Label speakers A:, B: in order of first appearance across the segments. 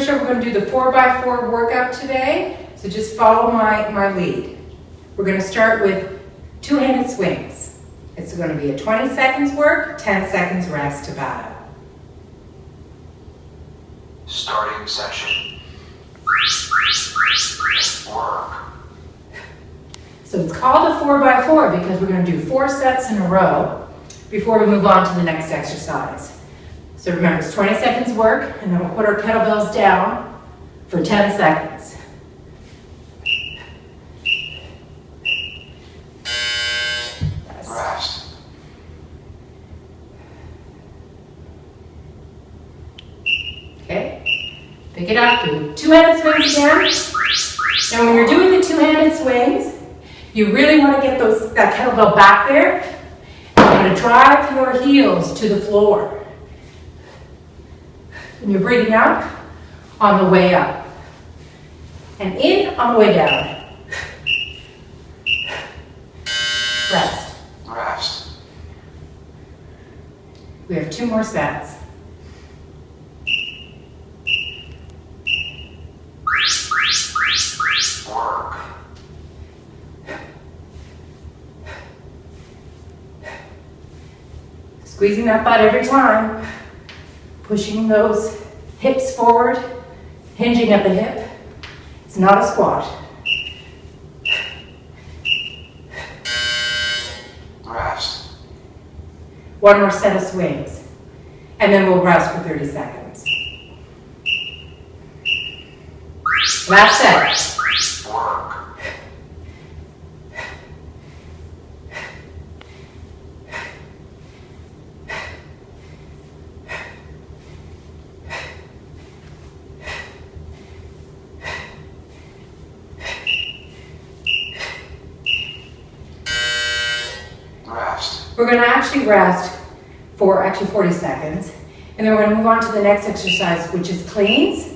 A: sure we're going to do the 4x4 workout today, so just follow my lead. We're going to start with two-handed swings. It's going to be a 20 seconds work, 10 seconds rest to battle.
B: Starting session. Work.
A: So it's called a 4x4 because we're going to do 4 sets in a row before we move on to the next exercise. So remember, it's 20 seconds work, and then we'll put our kettlebells down for 10 seconds.
B: Rest.
A: Okay, pick it up, do two-handed swings again. Now when you're doing the two-handed swings, you really want to get that kettlebell back there. You're going to drive your heels to the floor. And you're breathing out on the way up. And in on the way down. Rest.
B: Rest.
A: We have 2 more sets.
B: Work.
A: Squeezing that butt every time. Pushing those hips forward, hinging at the hip. It's not a squat.
B: Rest.
A: 1 more set of swings. And then we'll rest for 30 seconds. Last set.
B: Work.
A: We're going to actually rest for 40 seconds, and then we're going to move on to the next exercise, which is cleans.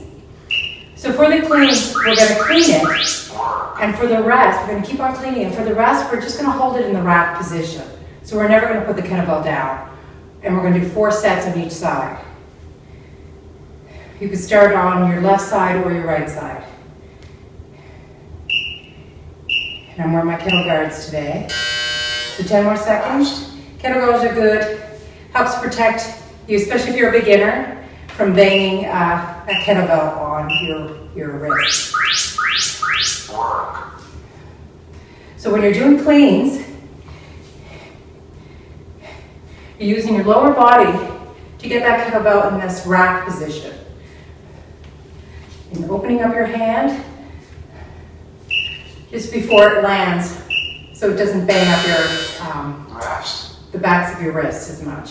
A: So for the cleans, we're going to clean it, and for the rest, we're going to keep on cleaning, and for the rest, we're just going to hold it in the rack position. So we're never going to put the kettlebell down, and we're going to do 4 sets on each side. You can start on your left side or your right side. And I'm wearing my kettle guards today. So 10 more seconds. Kettlebells are good. Helps protect you, especially if you're a beginner, from banging a kettlebell on your wrist.
B: Work.
A: So when you're doing cleans, you're using your lower body to get that kettlebell in this rack position. And opening up your hand just before it lands, so it doesn't bang up the backs of your wrists as much.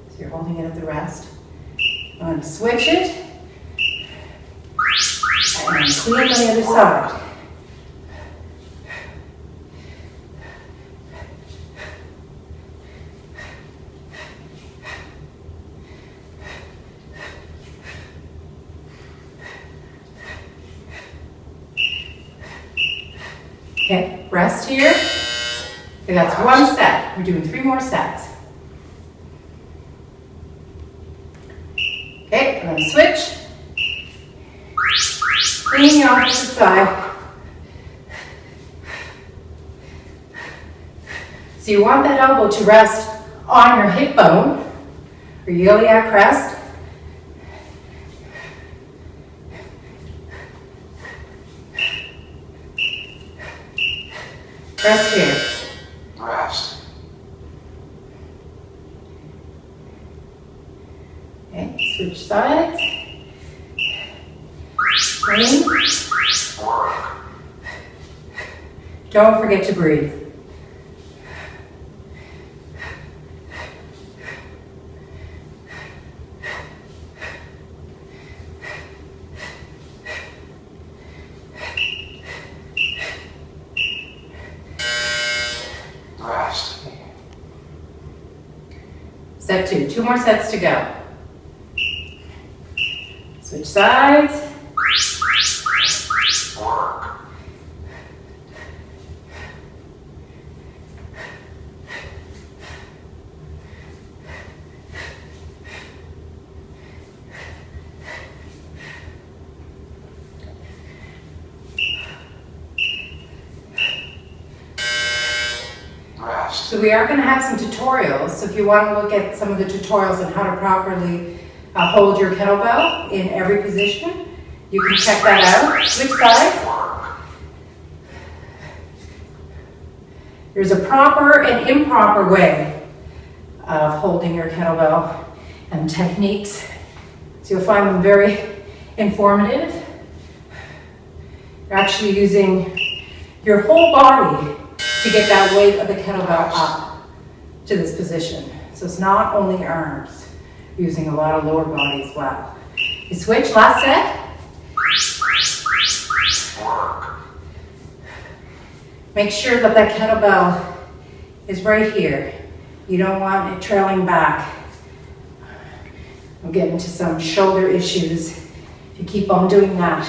A: So you're holding it at the rest. I'm going to switch it and clean on the other side. Okay, rest here. Okay, that's 1 set. We're doing 3 more sets. Okay, I'm going to switch. Clean the opposite side. So you want that elbow to rest on your hip bone or iliac crest. Rest here.
B: Rest.
A: Okay, switch sides. Clean.
B: Work.
A: Don't forget to breathe.
B: Rest.
A: Set 2. 2 more sets to go. Switch sides.
B: Work.
A: So we are going to have some tutorials. So if you want to look at some of the tutorials on how to properly hold your kettlebell in every position, you can check that out. Switch sides.
B: Work.
A: There's a proper and improper way of holding your kettlebell and techniques. So you'll find them very informative. You're actually using your whole body to get that weight of the kettlebell up to this position. So it's not only arms, you're using a lot of lower body as well. You switch, last set.
B: Work.
A: Make sure that that kettlebell is right here. You don't want it trailing back. We'll get into some shoulder issues if you keep on doing that.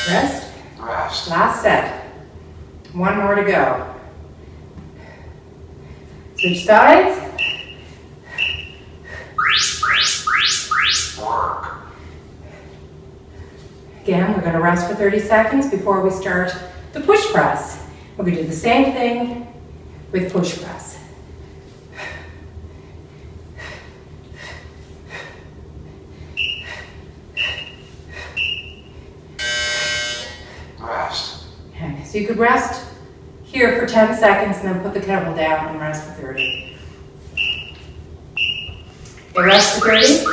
A: Rest.
B: Rest.
A: Last set. One more to go. Switch sides.
B: Work.
A: Again, we're going to rest for 30 seconds before we start the push press. We're going to do the same thing with push press.
B: Rest.
A: Okay, so you could rest here for 10 seconds and then put the kettlebell down and rest for 30. Okay, rest for 30.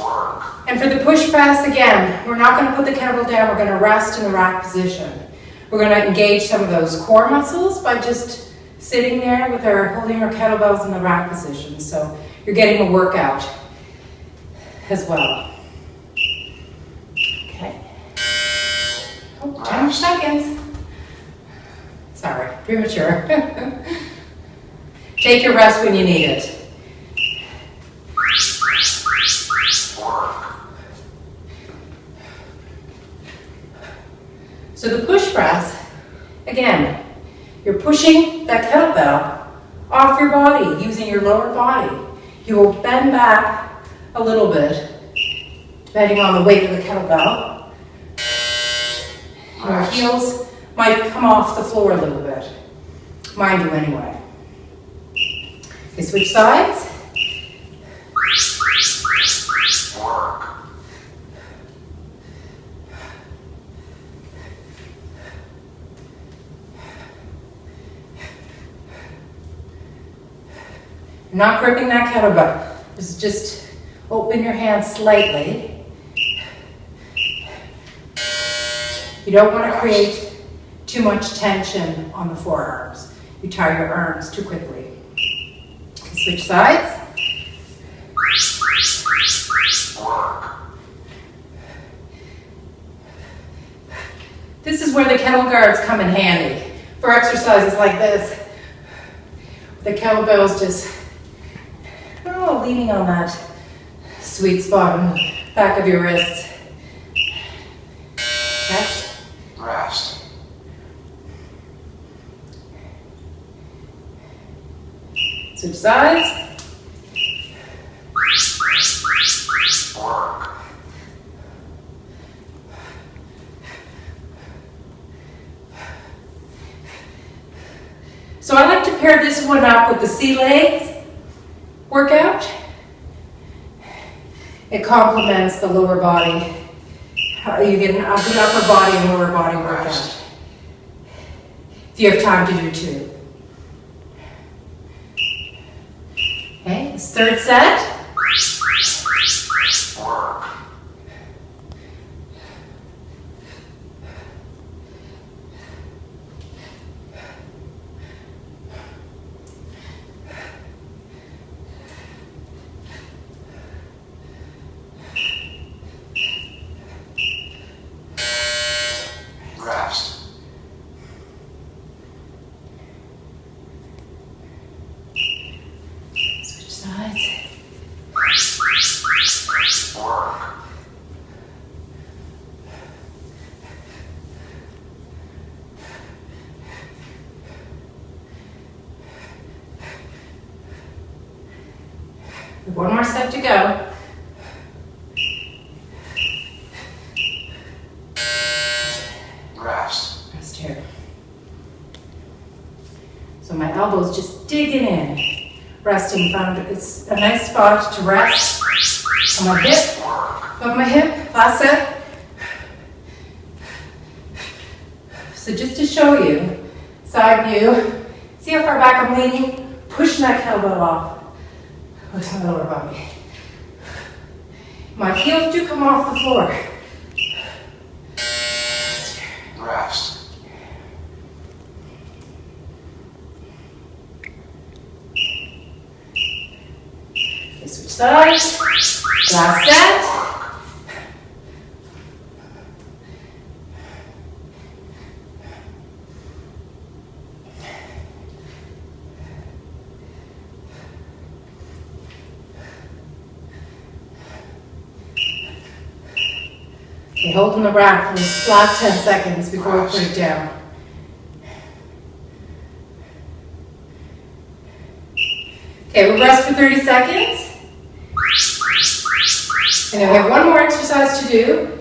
B: Work.
A: And for the push press, again, we're not going to put the kettlebell down, we're going to rest in the rack position. We're going to engage some of those core muscles by just sitting there with holding our kettlebells in the rack position. So you're getting a workout as well. Okay. Oh, 10 more seconds. Sorry, premature. Take your rest when you need it.
B: Work.
A: So the push press, again, you're pushing that kettlebell off your body using your lower body. You will bend back a little bit, depending on the weight of the kettlebell. Your heels might come off the floor a little bit. Mine do anyway. Okay, switch sides.
B: Work.
A: You're not gripping that kettlebell. Just open your hands slightly. You don't want to create too much tension on the forearms. You tire your arms too quickly. Switch sides.
B: Work.
A: This is where the kettle guards come in handy for exercises like this. The kettlebell's just leaning on that sweet spot on the back of your wrists. Rest.
B: Rest.
A: Switch sides.
B: Work.
A: So I like to pair this one up with the sea legs workout. It complements the lower body. You get an upper body and lower body workout. If you have time to do two. Okay, this third set.
B: Work. Rest.
A: Switch sides.
B: Work.
A: One more set to go.
B: Rest.
A: resting. It's a nice spot to rest on my hip, above my hip. Last set. So just to show you, side view, see how far back I'm leaning? Pushing that kettlebell off with my lower body. My heels do come off the floor.
B: Rest.
A: Okay, switch sides. Last set. Okay, holding the rack for the last 10 seconds before we put it down. Okay, we'll rest for 30 seconds. And then we have one more exercise to do.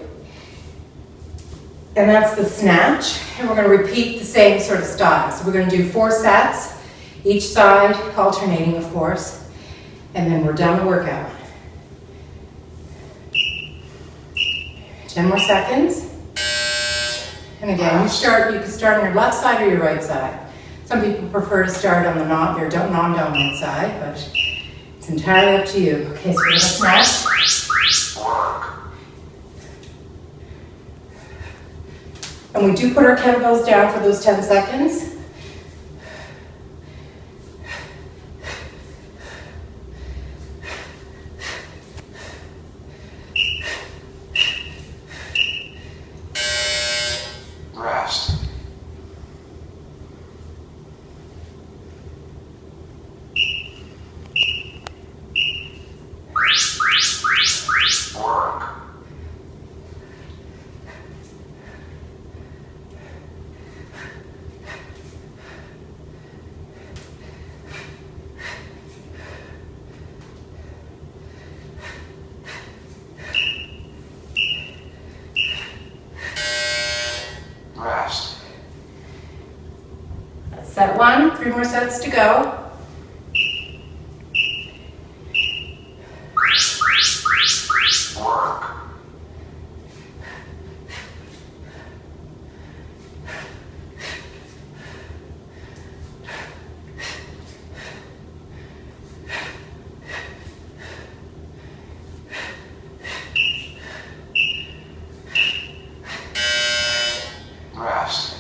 A: And that's the snatch. And we're going to repeat the same sort of style. So we're going to do 4 sets, each side, alternating of course. And then we're done the workout. 10 more seconds. And again, you can start on your left side or your right side. Some people prefer to start on their non-dominant side, but it's entirely up to you. Okay, so we're going to snatch. And we do put our kettlebells down for those 10 seconds.
B: Rest. Work. Rest.
A: That's set 1, 3 more sets to go.
B: Work. Rest.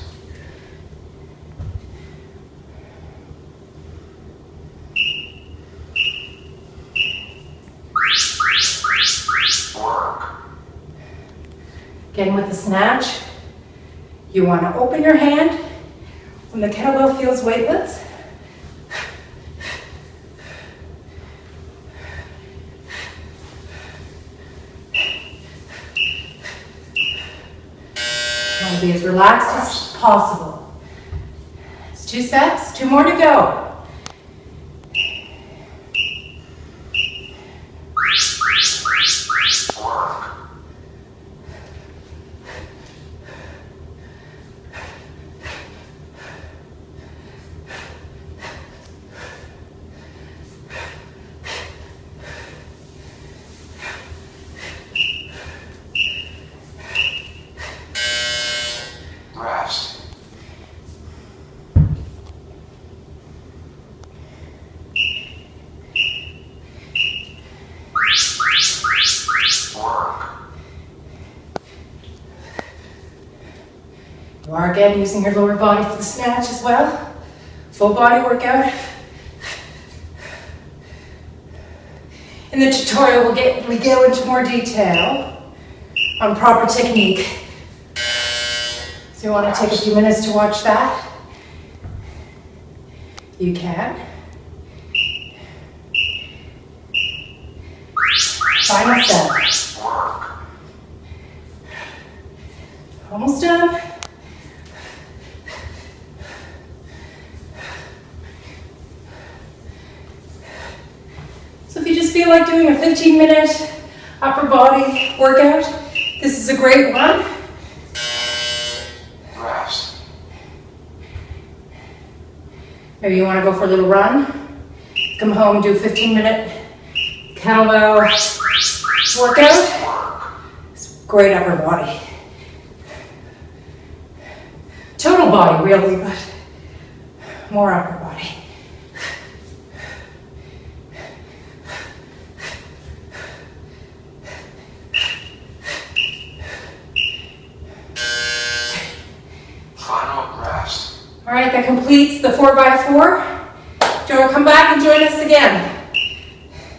B: Work.
A: Again with the snatch, you want to open your hand when the kettlebell feels weightless. You want to be as relaxed as possible. It's 2 sets, 2 more to go.
B: Work. Rest. Work.
A: You are again using your lower body for the snatch as well. Full body workout. In the tutorial, we go into more detail on proper technique. So you want to take a few minutes to watch that? You can. Final set.
B: Work.
A: Almost done. So if you just feel like doing a 15-minute upper body workout, this is a great one.
B: Rest.
A: Maybe you want to go for a little run. Come home, do a 15-minute kettlebell workout. It's great upper body. Total body, really, but more upper body.
B: Final rest.
A: All right, that completes the 4x4. Do you want to come back and join us again?